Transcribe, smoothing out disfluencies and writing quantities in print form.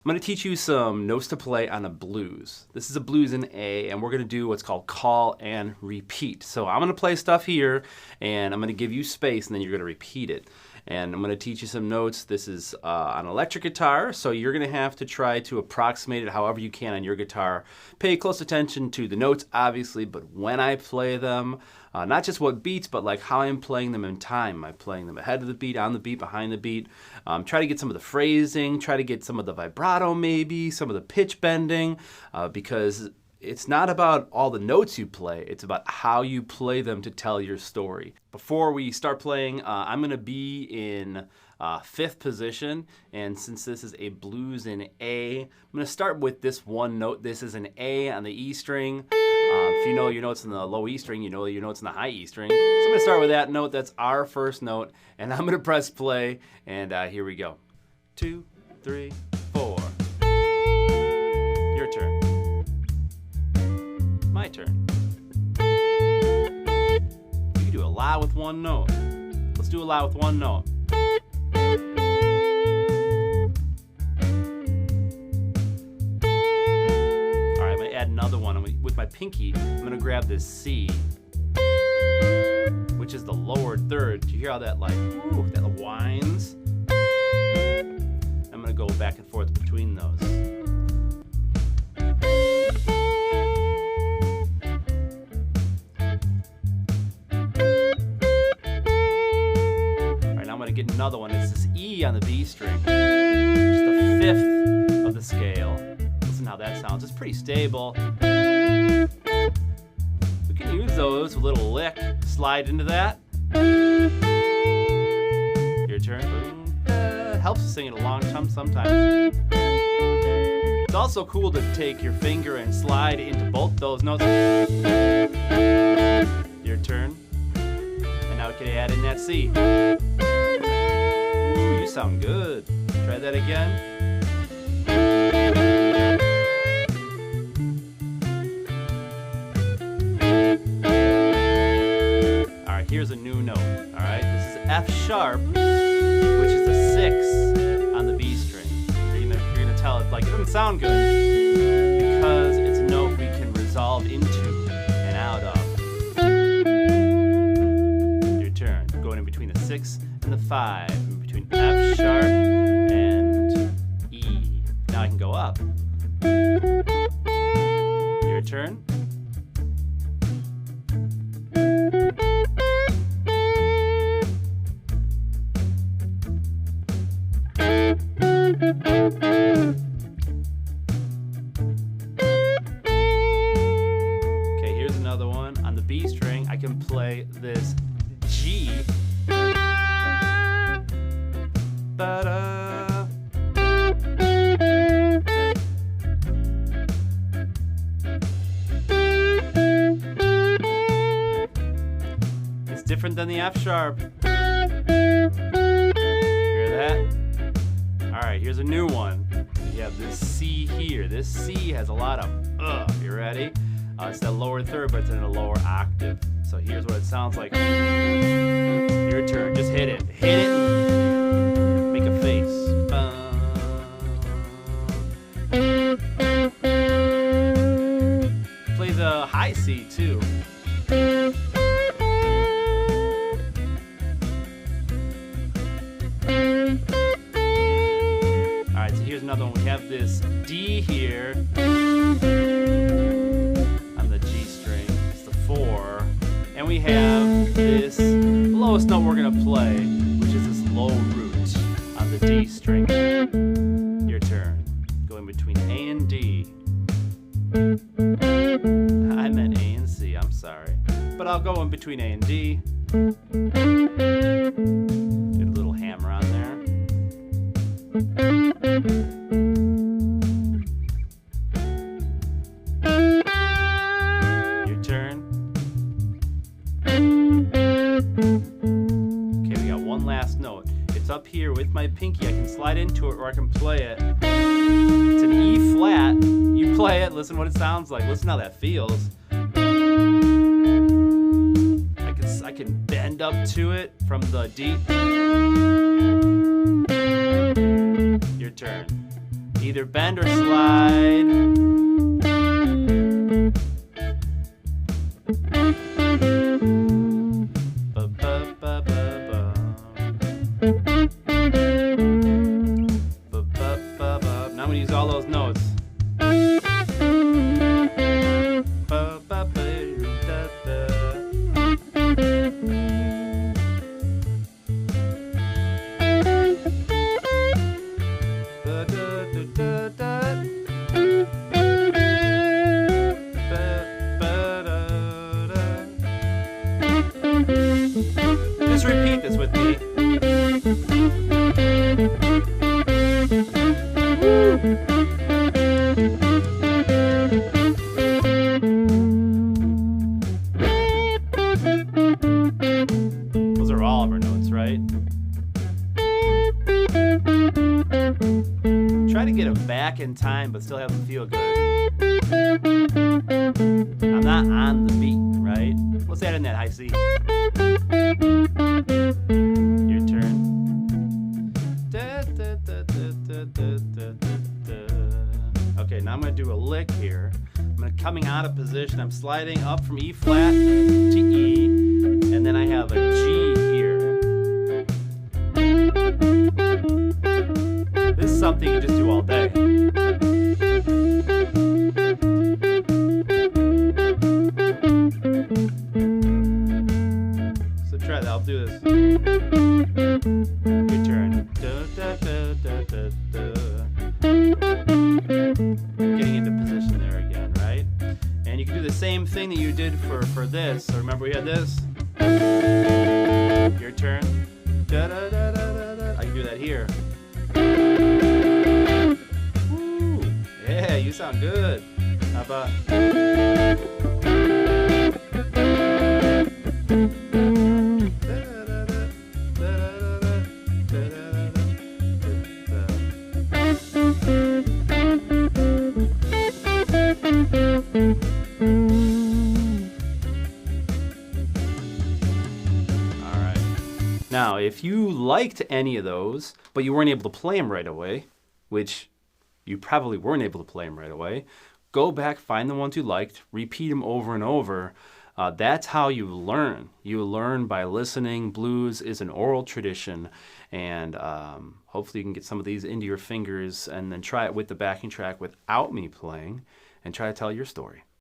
I'm going to teach you some notes to play on a blues. This is a blues in A, and we're going to do what's called call and repeat. So I'm going to play stuff here, and I'm going to give you space, and then you're going to repeat it. And I'm going to teach you some notes. This is on electric guitar, so you're going to have to try to approximate it however you can on your guitar. Pay close attention to the notes, obviously, but when I play them, not just what beats, but like how I'm playing them in time. Am I playing them ahead of the beat, on the beat, behind the beat? Try to get some of the phrasing, try to get some of the vibrato maybe, some of the pitch bending, because it's not about all the notes you play, it's about how you play them to tell your story. Before we start playing, I'm going to be in 5th position, and since this is a blues in A, I'm going to start with this one note. This is an A on the E string. If you know your notes in the low E string, you know your notes in the high E string. So I'm going to start with that note. That's our first note, and I'm going to press play, and here we go. 2, 3, 4. Your turn. My turn. You can do a lot with one note. Let's do a lot with one note. Alright, I'm going to add another one. With my pinky, I'm going to grab this C, which is the lower third. Do you hear how that that winds? I'm going to go back and forth between those. Get another one. It's this E on the B string, which is the 5th of the scale. Listen how that sounds. It's pretty stable. We can use those with a little lick. Slide into that. Your turn. Helps sing it along sometimes. It's also cool to take your finger and slide into both those notes. Your turn. And now we can add in that C. You sound good. Try that again. Alright, here's a new note. Alright, this is F sharp, which is the 6th on the B string. You're gonna tell it like it doesn't sound good because it's a note we can resolve into and out of. Your turn. Going in between the 6 and the 5. F sharp and E. Now I can go up. Your turn. Okay, here's another one. On the B string, I can play this G. Ta-da. It's different than the F sharp. Hear that? Alright, here's a new one. You have this C here. This C has a lot of You ready? It's that lower third, but it's in a lower octave. So here's what it sounds like. Your turn. Just hit it. Hit it. Make a face. Play the high C too. Alright, so here's another one. We have this D here on the G string. It's the 4. And we have this lowest note we're going to play, which is this low root on the D string. Your turn. Go in between A and D. I meant A and C, I'm sorry. But I'll go in between A and D. Get a little hammer on there. Your turn. Okay, we got one last note. It's up here with my pinky. I can slide into it or I can play it. It's an E flat. You play it, listen what it sounds like. Listen how that feels. I can bend up to it from the D. Your turn. Either bend or slide. Now I'm going to use all those notes. Just repeat this with me. Those are all of our notes, right? Try to get them back in time, but still have them feel good. I'm not on the beat, right? Let's add in that high C. Your turn. Okay, now I'm going to do a lick here. I'm coming out of position. I'm sliding up from E flat to E, and then I have a G here. This is something you just do all day. So try that. I'll do this. Your turn. Getting into position there again, right? And you can do the same thing that you did for this. So remember we had this. Your turn. I can do that here. Woo. Yeah, you sound good. How about? Now, if you liked any of those, but you weren't able to play them right away, which you probably weren't able to play them right away, go back, find the ones you liked, repeat them over and over. That's how you learn. You learn by listening. Blues is an oral tradition, and hopefully you can get some of these into your fingers and then try it with the backing track without me playing and try to tell your story.